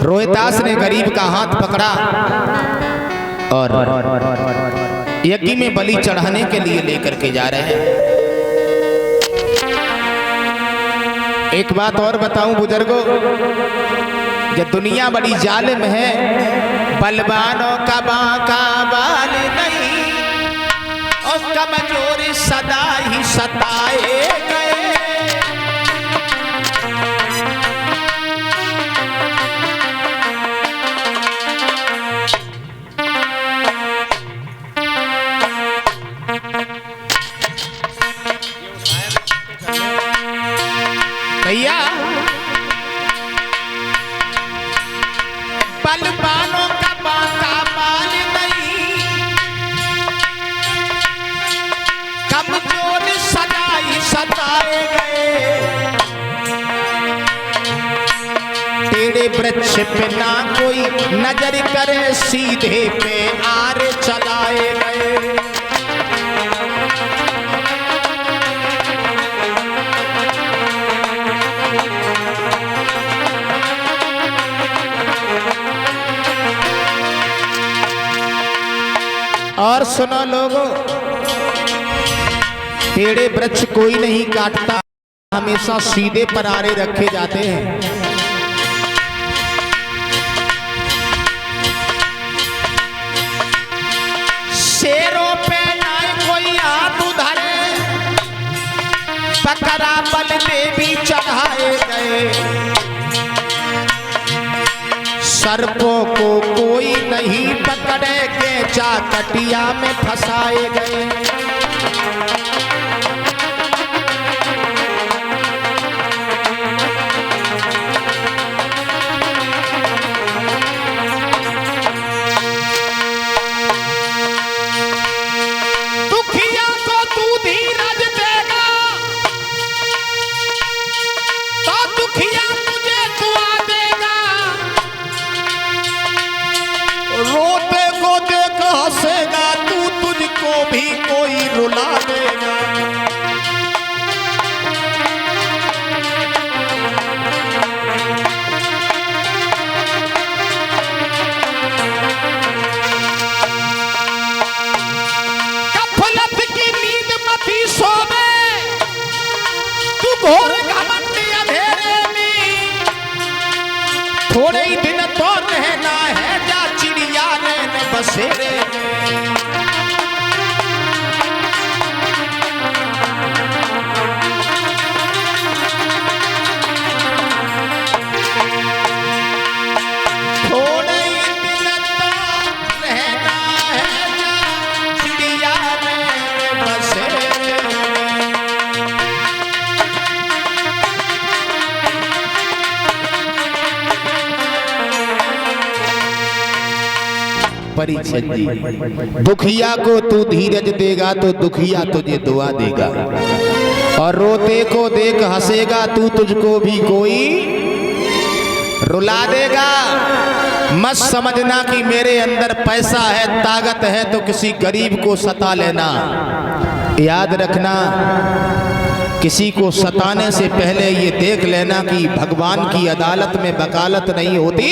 रोहितास ने गरीब का हाथ पकड़ा और यज्ञ में बलि चढ़ाने के लिए लेकर के जा रहे हैं। एक बात और बताऊं बुजुर्गों, ये दुनिया बड़ी जालिम है, बलवानों का बाका बाल नहीं और कमजोर सदा ही सताए गए। भैया बलवानों का बाका बाल नहीं, कमजोर सदा ही सताए गए। टेढ़े वृक्ष पे ना कोई नजर करे, सीधे पे आरे चलाए गए। और सुनो लोगों, टेढ़े वृक्ष कोई नहीं काटता, हमेशा सीधे पर आरे रखे जाते हैं। शेरों पे ना कोई हाथ उधरे, पकड़ा बल देवी चढ़ाए गए। सर्पों को कोई नहीं पकड़े के चाकटिया में फंसाए गए। दुखिया को तू धीरज देगा तो दुखिया तुझे दुआ देगा। रोते को देख हंसेगा तू, तुझको भी कोई रुला देगा। गफलत की नींद मती सोवे, तू घोर घमंड अंधेरे में। थोड़े ही दिन तो रहना है, जा चिड़िया रहने बसेरे में। थोड़े ही दिन तो रहना है, जा चिड़िया रहने बसेरे में। परीक्षित जी, दुखिया को तू धीरज देगा तो दुखिया तुझे दुआ देगा, और रोते को देख हंसेगा तू, तुझको भी कोई रुला देगा। मत समझना कि मेरे अंदर पैसा है, ताकत है तो किसी गरीब को सता लेना। याद रखना, किसी को सताने से पहले ये देख लेना कि भगवान की अदालत में वकालत नहीं होती,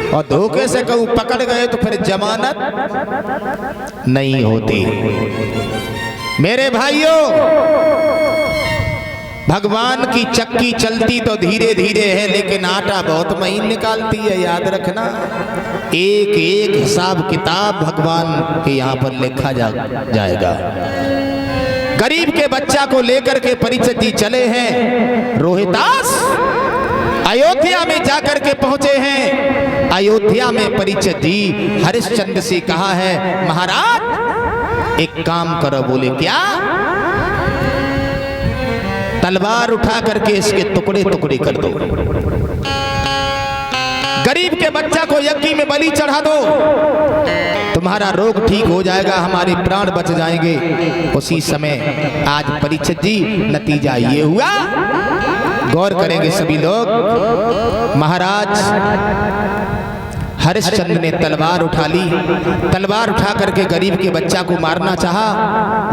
और धोखे से कहूं पकड़ गए तो फिर जमानत नहीं होती। मेरे भाइयों, भगवान की चक्की चलती तो धीरे धीरे है, लेकिन आटा बहुत महीन निकालती है। याद रखना, एक एक हिसाब किताब भगवान के यहाँ पर लिखा जाएगा। गरीब के बच्चा को लेकर के परीक्षित जी चले हैं। रोहितास अयोध्या में जाकर के पहुंचे हैं। अयोध्या में परीक्षित जी हरिश्चंद्र से कहा है, महाराज एक काम करो। बोले क्या? तलवार उठा करके इसके टुकड़े टुकड़े कर दो, गरीब के बच्चा को यज्ञ में बलि चढ़ा दो, तुम्हारा रोग ठीक हो जाएगा, हमारे प्राण बच जाएंगे। उसी समय आज परीक्षित जी नतीजा ये हुआ, गौर करेंगे सभी लोग। महाराज हरिश्चंद्र ने तलवार उठा ली। तलवार उठा करके गरीब के बच्चा को मारना चाहा,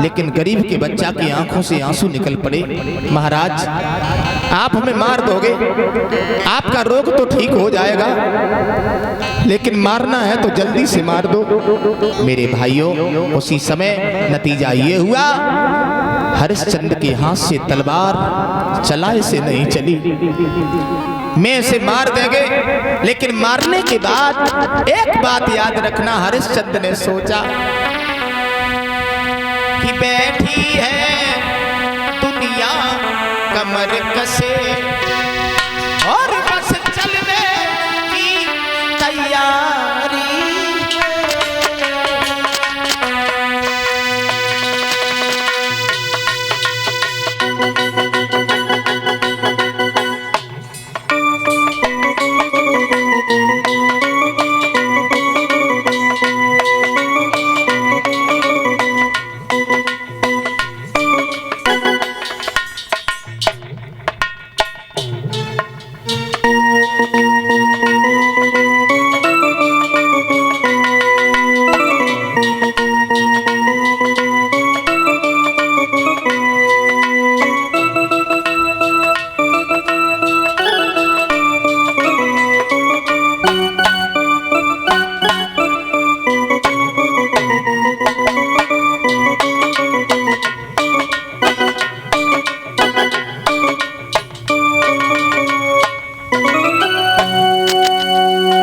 लेकिन गरीब के बच्चा की आंखों से आंसू निकल पड़े। महाराज, आप हमें मार दोगे, आपका रोग तो ठीक हो जाएगा, लेकिन मारना है तो जल्दी से मार दो। मेरे भाइयों, उसी समय नतीजा ये हुआ, हरिश्चंद्र के हाथ से तलवार चलाए से नहीं चली। मैं इसे मार देंगे, लेकिन मारने के बाद एक बात याद रखना। हरिश्चंद्र ने सोचा कि बैठी है दुनिया कमर कसे और बस चलने की तैयारी।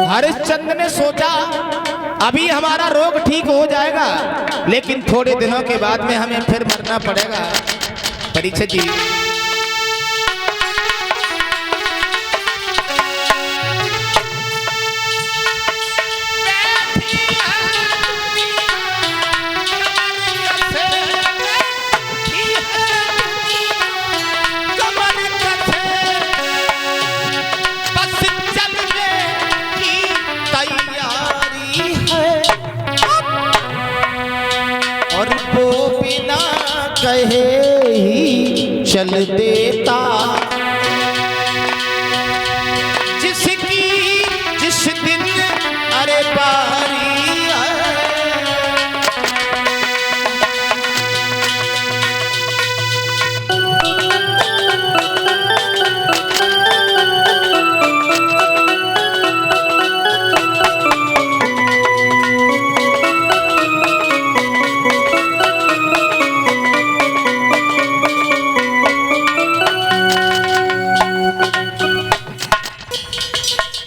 हरिश्चंद्र ने सोचा अभी हमारा रोग ठीक हो जाएगा, लेकिन थोड़े दिनों के बाद में हमें फिर मरना पड़ेगा। परीक्षित जी, कहे ही चल देता, जिसकी जिस दिन अरे बारी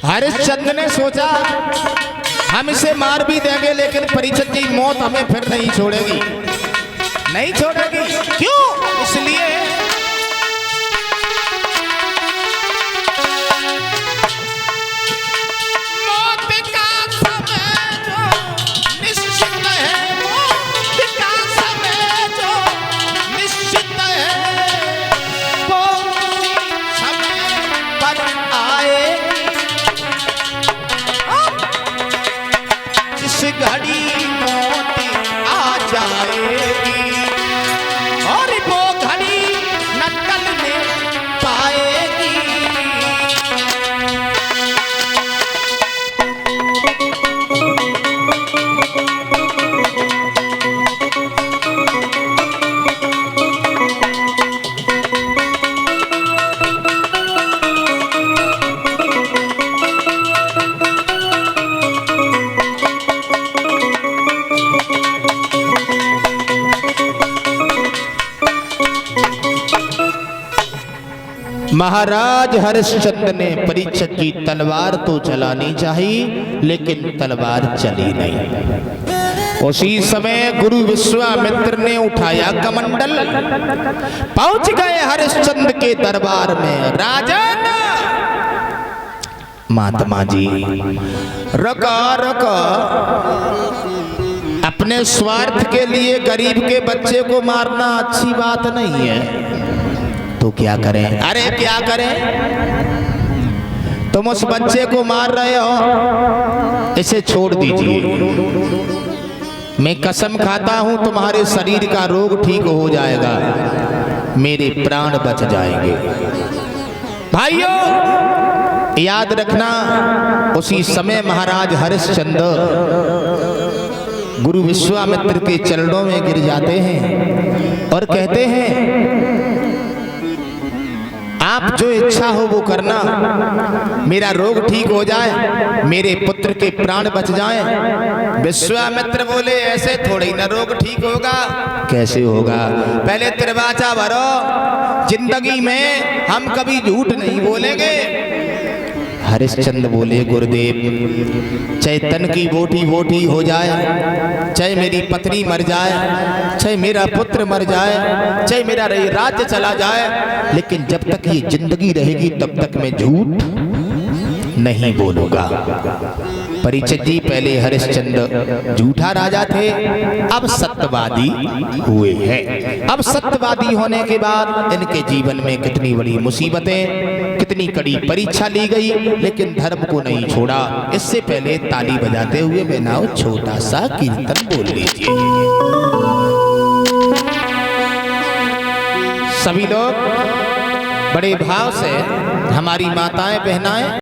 हरिश्चंद्र ने सोचा हम इसे मार भी देंगे, लेकिन परीक्षित जी मौत हमें फिर नहीं छोड़ेगी, नहीं छोड़ेगी। क्यों? इसलिए मौत का समय जो निश्चित है, मौत का समय जो निश्चित है, वो समय पर आए घड़ी मौत आ जाएगी और वो घड़ी न टलने पाएगी। महाराज हरिश्चंद्र ने परीक्षित की तलवार तो चलानी चाहिए, लेकिन तलवार चली नहीं। उसी समय गुरु विश्वामित्र ने उठाया कमंडल, पहुंच गए हरिश्चंद्र के दरबार में। राजन, महात्मा जी रुको रुको, अपने स्वार्थ के लिए गरीब के बच्चे को मारना अच्छी बात नहीं है, तो क्या करें? अरे क्या करें, तुम उस बच्चे को मार रहे हो, इसे छोड़ दीजिए। मैं कसम खाता हूं तुम्हारे शरीर का रोग ठीक हो जाएगा, मेरे प्राण बच जाएंगे। भाइयों, याद रखना, उसी समय महाराज हरिश्चंद्र गुरु विश्वामित्र के चरणों में गिर जाते हैं और कहते हैं, आप जो इच्छा हो वो करना, मेरा रोग ठीक हो जाए, मेरे पुत्र के प्राण बच जाएं। विश्वामित्र बोले, ऐसे थोड़ी ना रोग ठीक होगा। कैसे होगा? पहले त्रिवाचा भरो, जिंदगी में हम कभी झूठ नहीं बोलेंगे। हरिश्चंद्र बोले, गुरुदेव, चाहे तन की बोटी बोटी हो जाए, चाहे मेरी पत्नी मर जाए, चाहे मेरा पुत्र मर जाए, चाहे मेरा राज्य चला जाए, लेकिन जब तक ये जिंदगी रहेगी तब तक मैं झूठ नहीं बोलूंगा। परीक्षित जी, पहले हरिश्चंद्र झूठा राजा थे, अब सत्यवादी हुए हैं। अब सत्यवादी होने के बाद इनके जीवन में कितनी बड़ी मुसीबतें, कितनी कड़ी परीक्षा ली गई, लेकिन धर्म को नहीं छोड़ा। इससे पहले ताली बजाते हुए मैं नाउ छोटा सा कीर्तन बोल लीजिए। सभी लोग बड़े भाव से हमारी माताएं बहनाएं